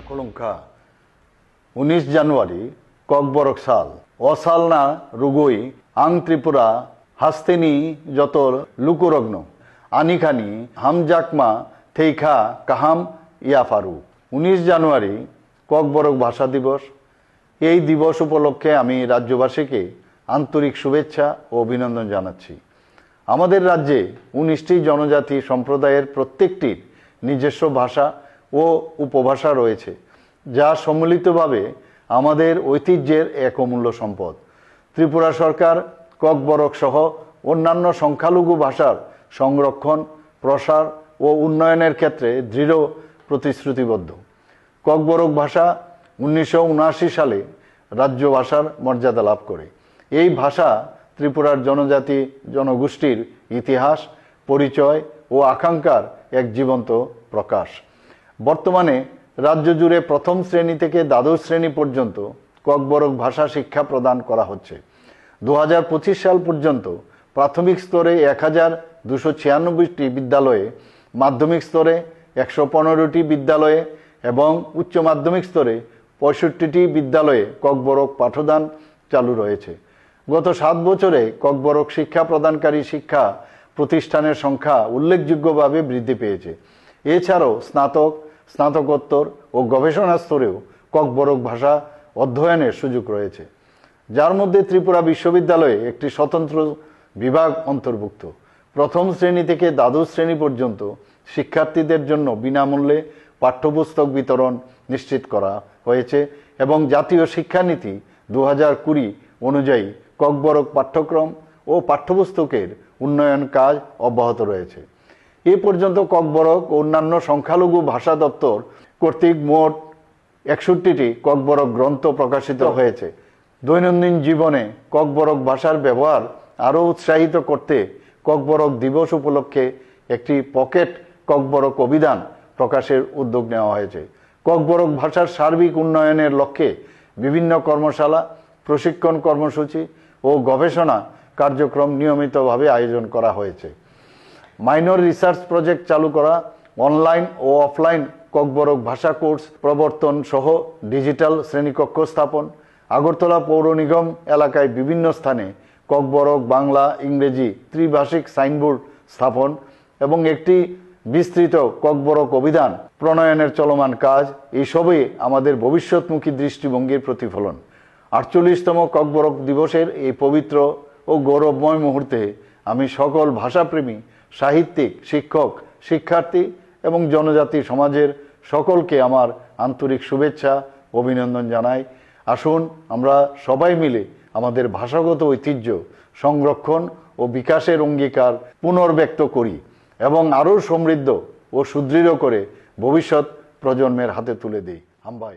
কলঙ্কা 19 জানুয়ারি ককবরক সাল অসাল না রুগই আং ত্রিপুরা হাস্তেনি যত লুকুরগ্ন আনিখানি হামজাকমা থেইখা কাহাম ইয়াফারু। 19 জানুয়ারি ককবরক ভাষা দিবস। এই দিবস উপলক্ষে আমি রাজ্যবাসীকে আন্তরিক শুভেচ্ছা ও অভিনন্দন জানাচ্ছি। আমাদের রাজ্যে 19টি জনজাতি সম্প্রদায়ের প্রত্যেকটির নিজস্ব ভাষা ও উপভাষা রয়েছে, যা সম্মিলিতভাবে আমাদের ঐতিহ্যের এক অমূল্য সম্পদ। ত্রিপুরা সরকার ককবরক সহ অন্যান্য সংখ্যালঘু ভাষার সংরক্ষণ, প্রসার ও উন্নয়নের ক্ষেত্রে দৃঢ় প্রতিশ্রুতিবদ্ধ। ককবরক ভাষা 1979 সালে রাজ্য ভাষার মর্যাদা লাভ করে। এই ভাষা ত্রিপুরার জনজাতি জনগোষ্ঠীর ইতিহাস, পরিচয় ও আকাঙ্ক্ষার এক জীবন্ত প্রকাশ। বর্তমানে রাজ্য জুড়ে প্রথম শ্রেণী থেকে দ্বাদশ শ্রেণী পর্যন্ত ককবরক ভাষা শিক্ষা প্রদান করা হচ্ছে। 2025 সাল পর্যন্ত প্রাথমিক স্তরে 1296টি বিদ্যালয়ে, মাধ্যমিক স্তরে 115টি বিদ্যালয়ে এবং উচ্চ মাধ্যমিক স্তরে 65টি বিদ্যালয়ে ককবরক পাঠদান চালু রয়েছে। গত 7 বছরে ককবরক শিক্ষা প্রদানকারী শিক্ষা প্রতিষ্ঠানের সংখ্যা উল্লেখযোগ্যভাবে বৃদ্ধি পেয়েছে। এছাড়াও স্নাতক, স্নাতকোত্তর ও গবেষণা স্তরেও ককবরক ভাষা অধ্যয়নের সুযোগ রয়েছে, যার মধ্যে ত্রিপুরা বিশ্ববিদ্যালয়ে একটি স্বতন্ত্র বিভাগ অন্তর্ভুক্ত। প্রথম শ্রেণী থেকে দ্বাদশ শ্রেণী পর্যন্ত শিক্ষার্থীদের জন্য বিনামূল্যে পাঠ্যপুস্তক বিতরণ নিশ্চিত করা হয়েছে এবং জাতীয় শিক্ষানীতি 2020 অনুযায়ী ককবরক পাঠ্যক্রম ও পাঠ্যপুস্তকের উন্নয়ন কাজ অব্যাহত রয়েছে। এ পর্যন্ত ককবরক ও অন্যান্য সংখ্যালঘু ভাষা দপ্তর কর্তৃক মোট 61টি ককবরক গ্রন্থ প্রকাশিত হয়েছে। দৈনন্দিন জীবনে ককবরক ভাষার ব্যবহার আরও উৎসাহিত করতে ককবরক দিবস উপলক্ষে একটি পকেট ককবরক অভিধান প্রকাশের উদ্যোগ নেওয়া হয়েছে। ককবরক ভাষার সার্বিক উন্নয়নের লক্ষ্যে বিভিন্ন কর্মশালা, প্রশিক্ষণ কর্মসূচি ও গবেষণা কার্যক্রম নিয়মিতভাবে আয়োজন করা হয়েছে। মাইনর রিসার্চ প্রজেক্ট চালু করা, অনলাইন ও অফলাইন ককবরক ভাষা কোর্স প্রবর্তন সহ ডিজিটাল শ্রেণীকক্ষ স্থাপন, আগরতলা পৌর নিগম এলাকায় বিভিন্ন স্থানে ককবরক বাংলা ইংরেজি ত্রিভাষিক সাইনবোর্ড স্থাপন এবং একটি বিস্তৃত ককবরক অভিধান প্রণয়নের চলমান কাজ, এইসবই আমাদের ভবিষ্যৎমুখী দৃষ্টিভঙ্গির প্রতিফলন। 48তম ককবরক দিবসের এই পবিত্র ও গৌরবময় মুহূর্তে আমি সকল ভাষাপ্রেমী, সাহিত্যিক, শিক্ষক, শিক্ষার্থী এবং জনজাতি সমাজের সকলকে আমার আন্তরিক শুভেচ্ছা, অভিনন্দন জানাই। আসুন আমরা সবাই মিলে আমাদের ভাষাগত ঐতিহ্য সংরক্ষণ ও বিকাশের অঙ্গীকার পুনর্ব্যক্ত করি এবং আরও সমৃদ্ধ ও সুদৃঢ় করে ভবিষ্যৎ প্রজন্মের হাতে তুলে দিই। হাম্বাই।